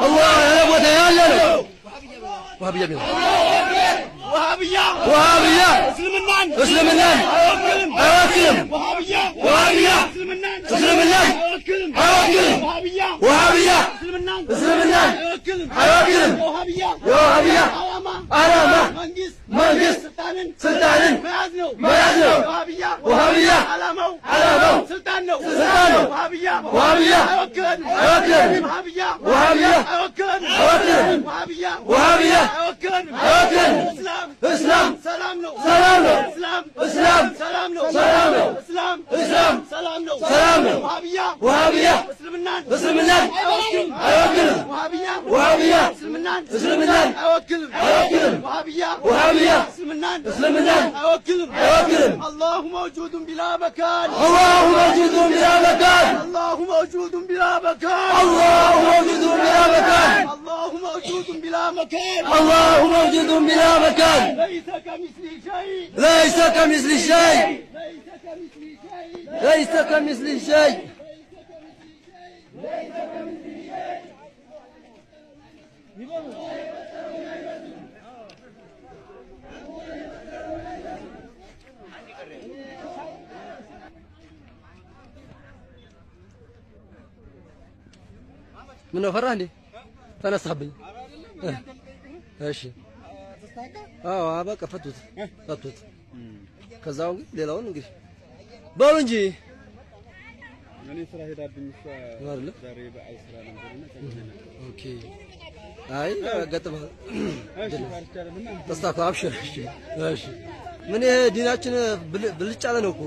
الله يا بوتا يا لو وهابية بيض وهابية اسلمنان أوكلم وهابية اسلمنان وهابية اسلمنان أوكلم وهابية علامة منجس سلطان ما يزنو وهابية علامة سلطان وهابية أوكلم وهابية إسلام سلام له وهابية اسلمنان أوكلم وهابية اسلمنان وهابية اسلمنان أوكلم الله موجود بلا مكان الله موجود بلا مكان الله موجود بلا مكان الله موجود بلا مكان الله موجود بلا مكان الله موجود بلا مكان ليس كمثله شيء ليس كمثله شيء ليس كمثله شيء منو فرحني ተነሳብኝ እሺ በቃ ፈቱት ከዛው እንግዲህ ሌላውን እንግዲህ በሉ እንጂ እኔ ስራ ሄዳብኝ ዛሬ በዓል ስራ ነበርና ኦኬ አይ ገጥማ ተስተካክሎ አብሽር እሺ ምን ይሄ ዲናችን ብልጭ ያለ ነው እኮ